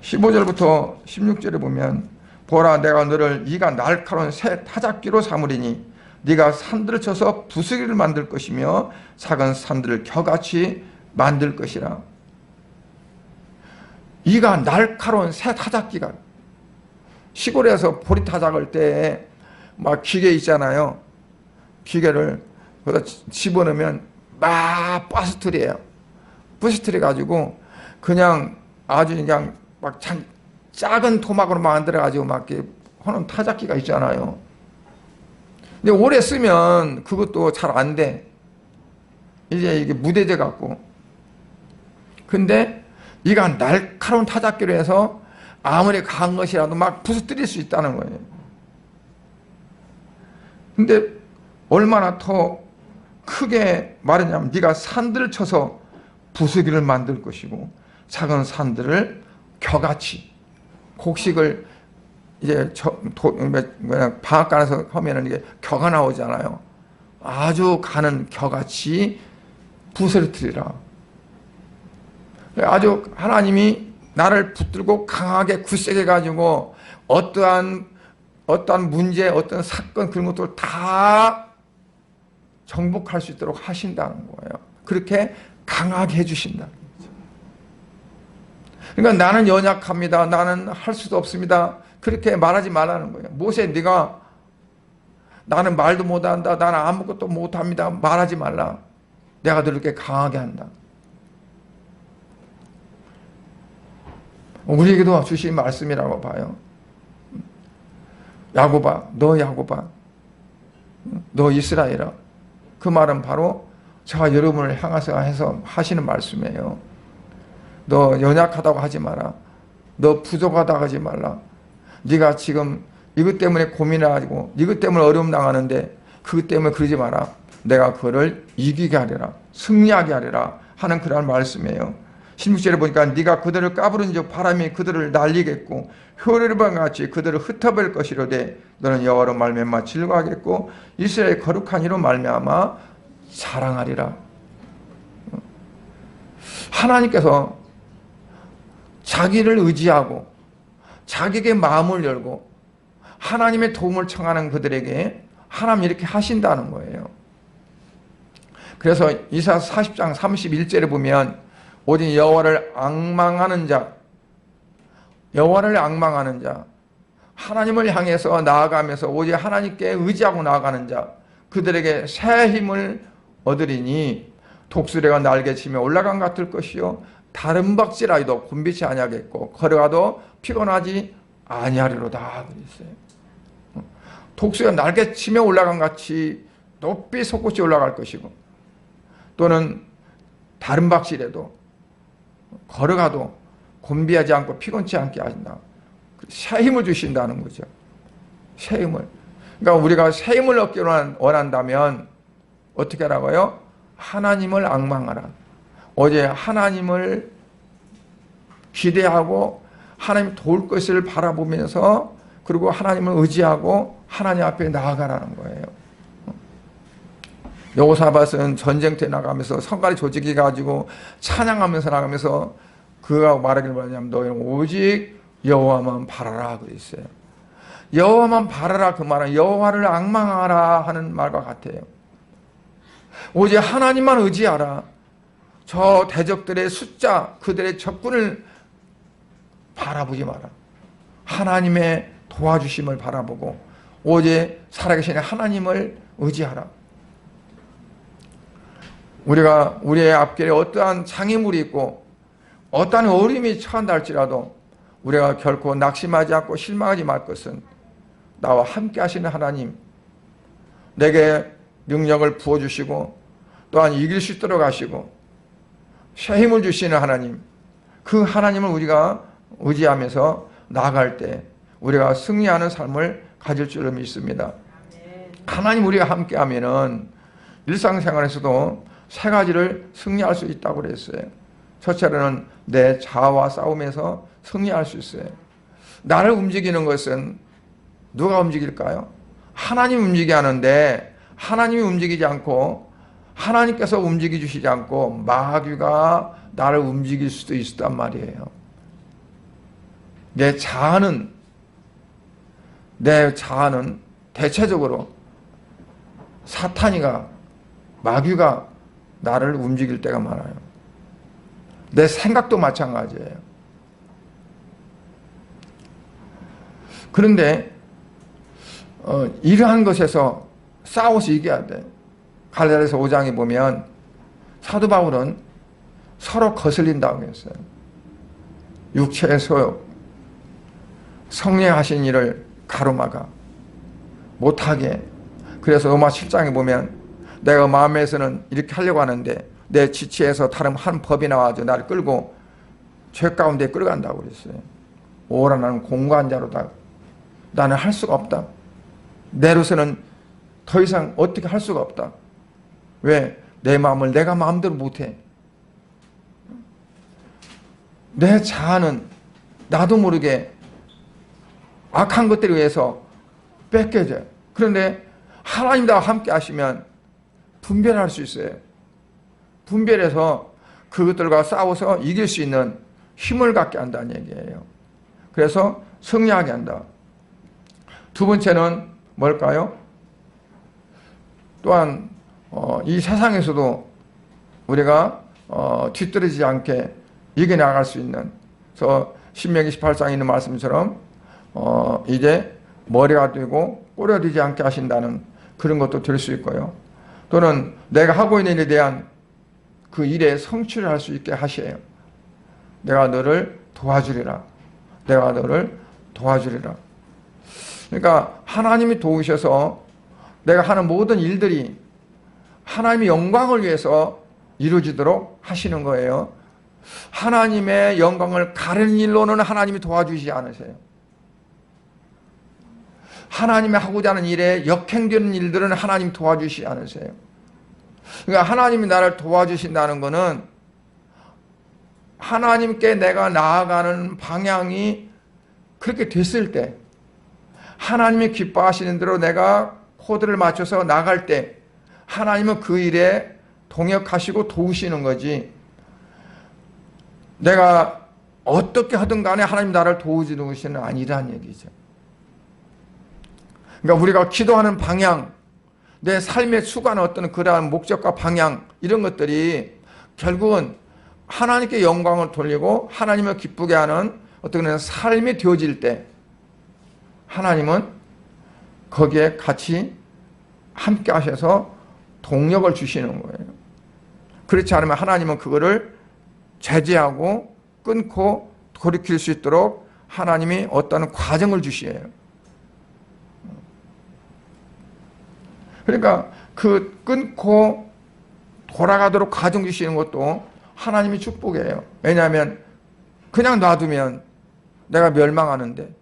15절부터 16절에 보면 보라, 내가 너를 이가 날카로운 새 타작기로 삼으리니 네가 산들을 쳐서 부스기를 만들 것이며 작은 산들을 겨같이 만들 것이라. 이가 날카로운 새 타작기가, 시골에서 보리 타작할 때 막 기계 있잖아요. 기계를 거기다 집어넣으면 막 버스트리예요. 버스트리 가지고 그냥 아주 그냥 막 작은 토막으로 만들어 가지고 막 이렇게 하는 타작기가 있잖아요. 근데 오래 쓰면 그것도 잘 안 돼. 이제 이게 무뎌져 갖고. 근데 이가 날카로운 타작기로 해서 아무리 강한 것이라도 막 부서뜨릴 수 있다는 거예요. 근데 얼마나 더 크게 말하냐면 네가 산들을 쳐서 부수기를 만들 것이고 작은 산들을 겨같이, 곡식을 이제 방앗간에서 하면은 이게 겨가 나오잖아요. 아주 가는 겨같이 부서뜨리라. 아주 하나님이 나를 붙들고 강하게 굳세게 가지고 어떠한 문제, 어떤 사건, 그런 것들을 다 정복할 수 있도록 하신다는 거예요. 그렇게 강하게 해주신다. 그러니까 나는 연약합니다. 나는 할 수도 없습니다. 그렇게 말하지 말라는 거예요. 모세, 네가 나는 말도 못한다. 나는 아무것도 못합니다. 말하지 말라. 내가 너를 이렇게 강하게 한다. 우리에게도 주신 말씀이라고 봐요. 야곱아, 너 이스라엘아. 그 말은 바로 저와 여러분을 향해서 해서 하시는 말씀이에요. 너 연약하다고 하지 마라. 너 부족하다고 하지 말라. 네가 지금 이것 때문에 고민하고 이것 때문에 어려움 당하는데 그것 때문에 그러지 마라. 내가 그를 이기게 하리라. 승리하게 하리라 하는 그런 말씀이에요. 16절에 보니까 네가 그들을 까부른즉 바람이 그들을 날리겠고 효리르방 같이 그들을 흩어버릴 것이로되 너는 여호와로 말미암아 즐거워하겠고 이스라엘의 거룩한 이로 말미암아 자랑하리라. 하나님께서 자기를 의지하고 자기에게 마음을 열고 하나님의 도움을 청하는 그들에게 하나님 이렇게 하신다는 거예요. 그래서 이사야 40장 31절에 보면 오직 여호와를 앙망하는 자, 하나님을 향해서 나아가면서 오직 하나님께 의지하고 나아가는 자, 그들에게 새 힘을 얻으리니 독수리가 날개치며 올라간 같을 것이요 다른 박질하여도 곤비치 아니하겠고 걸어가도 피곤하지 아니하리로다 그랬어요. 독수리가 날개치며 올라간 같이 높이 솟구치 올라갈 것이고 또는 다른 박질해도 걸어가도 곤비하지 않고 피곤치 않게 하신다. 새 힘을 주신다는 거죠. 새 힘을. 그러니까 우리가 새 힘을 얻기 원한다면 어떻게 하라고요? 하나님을 앙망하라. 어제 하나님을 기대하고 하나님 도울 것을 바라보면서 그리고 하나님을 의지하고 하나님 앞에 나아가라는 거예요. 여호사밧은 전쟁터에 나가면서 성가리 조직이 가지고 찬양하면서 나가면서 그가 말하기를 뭐냐면 너희는 오직 여호와만 바라라 그랬어요. 여호와만 바라라 그 말은 여호와를 앙망하라 하는 말과 같아요. 오직 하나님만 의지하라. 저 대적들의 숫자, 그들의 적군을 바라보지 마라. 하나님의 도와주심을 바라보고 오직 살아계신 하나님을 의지하라. 우리가 우리의 앞길에 어떠한 장애물이 있고 어떠한 어려움이 처한다 할지라도 우리가 결코 낙심하지 않고 실망하지 말 것은 나와 함께 하시는 하나님, 내게 능력을 부어주시고 또한 이길 수 있도록 하시고 새 힘을 주시는 하나님, 그 하나님을 우리가 의지하면서 나아갈 때 우리가 승리하는 삶을 가질 줄을 믿습니다. 하나님 우리가 함께 하면은 일상생활에서도 세 가지를 승리할 수 있다고 그랬어요. 첫째로는 내 자아와 싸움에서 승리할 수 있어요. 나를 움직이는 것은 누가 움직일까요? 하나님이 움직이게 하는데 하나님이 움직이지 않고 하나님께서 움직여 주시지 않고 마귀가 나를 움직일 수도 있단 말이에요. 내 자아는 내 자아는 대체적으로 사탄이가, 마귀가 나를 움직일 때가 많아요. 내 생각도 마찬가지예요. 그런데 이러한 것에서 싸워서 이겨야 돼. 갈라디아서 5장에 보면 사도 바울은 서로 거슬린다고 했어요. 육체의 소욕, 성령 하신 일을 가로막아 못하게. 그래서 로마 7장에 보면 내가 마음에서는 이렇게 하려고 하는데 내 지체에서 다른 한 법이 나와서 나를 끌고 죄 가운데 끌어간다고 그랬어요. 오라 나는 공고한 자로다. 나는 할 수가 없다. 내로서는 더 이상 어떻게 할 수가 없다. 왜? 내 마음을 내가 마음대로 못해. 내 자아는 나도 모르게 악한 것들에 의해서 뺏겨져요. 그런데 하나님 나와 함께 하시면 분별할 수 있어요. 분별해서 그것들과 싸워서 이길 수 있는 힘을 갖게 한다는 얘기예요. 그래서 승리하게 한다. 두 번째는 뭘까요? 또한 이 세상에서도 우리가 뒤떨어지지 않게 이겨나갈 수 있는, 그래서 신명기 18장에 있는 말씀처럼 이제 머리가 되고 꼬리가 되지 않게 하신다는 그런 것도 될 수 있고요. 또는 내가 하고 있는 일에 대한 그 일에 성취를 할 수 있게 하셔요. 내가 너를 도와주리라. 내가 너를 도와주리라. 그러니까 하나님이 도우셔서 내가 하는 모든 일들이 하나님의 영광을 위해서 이루어지도록 하시는 거예요. 하나님의 영광을 가르는 일로는 하나님이 도와주시지 않으세요. 하나님이 하고자 하는 일에 역행되는 일들은 하나님 도와주시지 않으세요. 그러니까 하나님이 나를 도와주신다는 것은 하나님께 내가 나아가는 방향이 그렇게 됐을 때, 하나님이 기뻐하시는 대로 내가 코드를 맞춰서 나갈 때 하나님은 그 일에 동역하시고 도우시는 거지, 내가 어떻게 하든 간에 하나님 나를 도우시는 아니라는 얘기죠. 그러니까 우리가 기도하는 방향, 내 삶에 추구하는 어떤 그러한 목적과 방향, 이런 것들이 결국은 하나님께 영광을 돌리고 하나님을 기쁘게 하는 어떤 삶이 되어질 때 하나님은 거기에 같이 함께 하셔서 동력을 주시는 거예요. 그렇지 않으면 하나님은 그거를 제재하고 끊고 돌이킬 수 있도록 하나님이 어떤 과정을 주시에요. 그러니까 그 끊고 돌아가도록 과정 주시는 것도 하나님이 축복이에요. 왜냐하면 그냥 놔두면 내가 멸망하는데,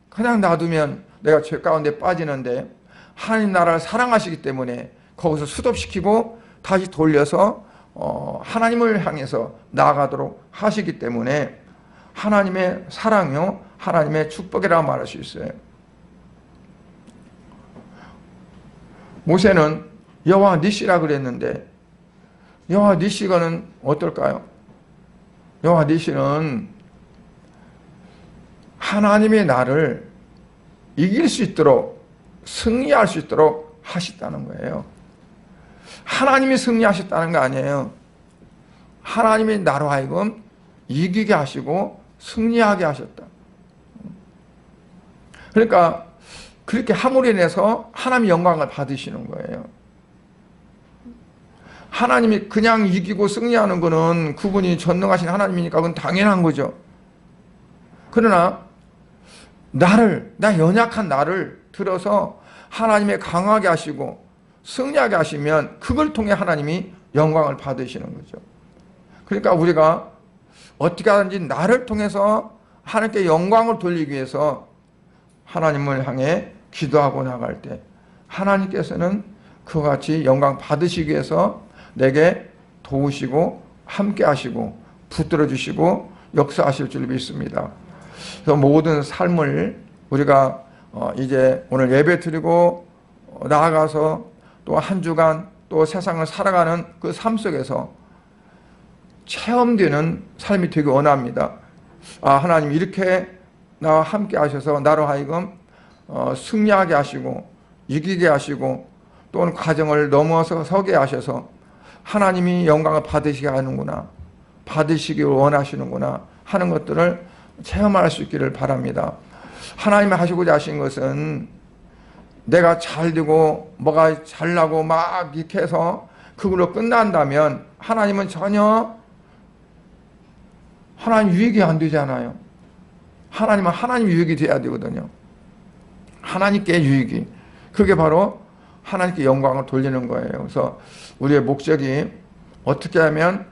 그냥 놔두면 내가 죄 가운데 빠지는데, 하나님 나라를 사랑하시기 때문에 거기서 수습시키고 다시 돌려서 하나님을 향해서 나아가도록 하시기 때문에 하나님의 사랑이요, 하나님의 축복이라고 말할 수 있어요. 모세는 여호와 니시라 그랬는데 여호와 니시가는 어떨까요? 여호와 니시는 하나님의 나를 이길 수 있도록, 승리할 수 있도록 하셨다는 거예요. 하나님이 승리하셨다는 거 아니에요. 하나님이 나로 하여금 이기게 하시고 승리하게 하셨다. 그러니까 그렇게 함으로 인해서 하나님의 영광을 받으시는 거예요. 하나님이 그냥 이기고 승리하는 것은 그분이 전능하신 하나님이니까 그건 당연한 거죠. 그러나 나 연약한 나를 들어서 하나님의 강하게 하시고 승리하게 하시면 그걸 통해 하나님이 영광을 받으시는 거죠. 그러니까 우리가 어떻게 하든지 나를 통해서 하나님께 영광을 돌리기 위해서 하나님을 향해 기도하고 나갈 때 하나님께서는 그와 같이 영광 받으시기 위해서 내게 도우시고 함께 하시고 붙들어 주시고 역사하실 줄 믿습니다. 그래서 모든 삶을 우리가 이제 오늘 예배 드리고 나아가서 또 한 주간 또 세상을 살아가는 그 삶 속에서 체험되는 삶이 되기 원합니다. 하나님 이렇게 나와 함께 하셔서 나로 하여금 승리하게 하시고 이기게 하시고 또는 과정을 넘어서 서게 하셔서 하나님이 영광을 받으시게 하는구나, 받으시기 원하시는구나 하는 것들을 체험할 수 있기를 바랍니다. 하나님이 하시고자 하신 것은 내가 잘 되고 뭐가 잘나고 막 이렇게 해서 그걸로 끝난다면 하나님은 전혀 하나님 유익이 안 되잖아요. 하나님은 하나님 유익이 돼야 되거든요. 하나님께 유익이. 그게 바로 하나님께 영광을 돌리는 거예요. 그래서 우리의 목적이 어떻게 하면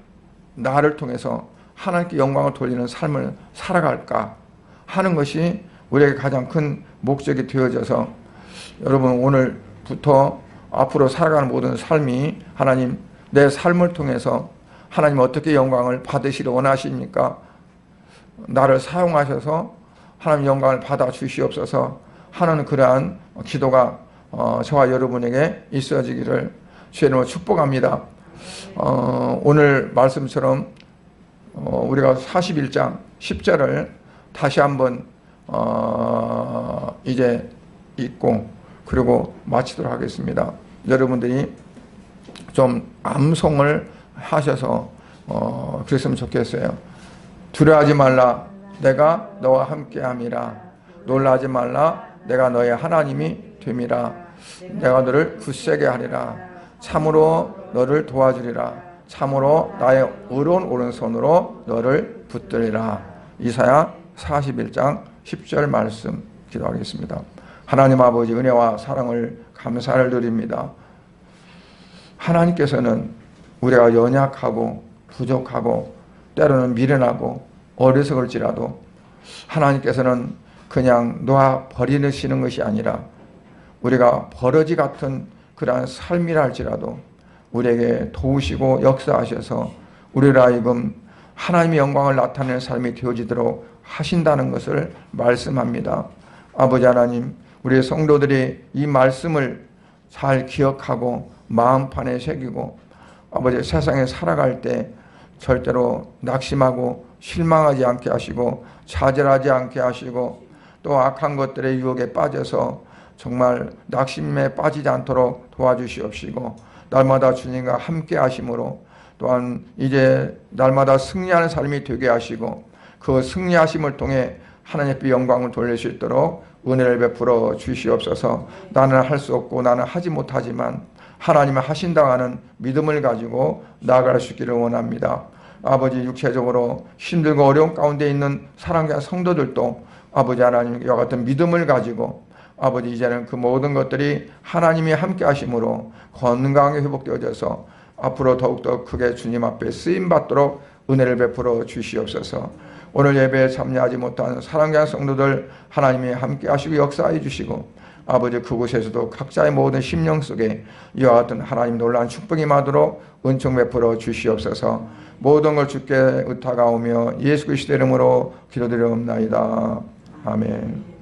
나를 통해서 하나님께 영광을 돌리는 삶을 살아갈까 하는 것이 우리에게 가장 큰 목적이 되어져서 여러분 오늘부터 앞으로 살아가는 모든 삶이 하나님 내 삶을 통해서 하나님 어떻게 영광을 받으시려 원하십니까? 나를 사용하셔서 하나님 영광을 받아 주시옵소서 하는 그러한 기도가 저와 여러분에게 있어지기를 주의 이름으로 축복합니다. 오늘 말씀처럼 우리가 41장 10절을 다시 한번 이제 읽고 그리고 마치도록 하겠습니다. 여러분들이 좀 암송을 하셔서 그랬으면 좋겠어요. 두려워하지 말라, 내가 너와 함께함이라. 놀라지 말라, 내가 너의 하나님이 됨이라. 내가 너를 굳세게 하리라. 참으로 너를 도와주리라. 참으로 나의 의로운 오른손으로 너를 붙들리라. 이사야 41장 10절 말씀 기도하겠습니다. 하나님 아버지, 은혜와 사랑을 감사를 드립니다. 하나님께서는 우리가 연약하고 부족하고 때로는 미련하고 어리석을지라도 하나님께서는 그냥 놓아 버리시는 것이 아니라 우리가 버러지 같은 그러한 삶이라 할지라도 우리에게 도우시고 역사하셔서 우리를 하여금 하나님의 영광을 나타내는 삶이 되어지도록 하신다는 것을 말씀합니다. 아버지 하나님, 우리 성도들이 이 말씀을 잘 기억하고 마음판에 새기고 아버지 세상에 살아갈 때 절대로 낙심하고 실망하지 않게 하시고 좌절하지 않게 하시고 또 악한 것들의 유혹에 빠져서 정말 낙심에 빠지지 않도록 도와주시옵시고 날마다 주님과 함께 하심으로 또한 이제 날마다 승리하는 삶이 되게 하시고 그 승리하심을 통해 하나님께 영광을 돌릴 수 있도록 은혜를 베풀어 주시옵소서. 나는 할 수 없고 나는 하지 못하지만 하나님은 하신다고 하는 믿음을 가지고 나아갈 수 있기를 원합니다. 아버지, 육체적으로 힘들고 어려운 가운데 있는 사랑하는 성도들도 아버지 하나님 이와 같은 믿음을 가지고 아버지 이제는 그 모든 것들이 하나님이 함께 하심으로 건강하게 회복되어져서 앞으로 더욱더 크게 주님 앞에 쓰임받도록 은혜를 베풀어 주시옵소서. 오늘 예배에 참여하지 못한 사랑하는 성도들 하나님이 함께 하시고 역사해 주시고 아버지 그곳에서도 각자의 모든 심령 속에 이와 같은 하나님 놀라운 축복이 임하도록 은총 베풀어 주시옵소서. 모든 걸 주께 의탁하오며 예수 그리스도 이름으로 기도드리옵나이다. 아멘.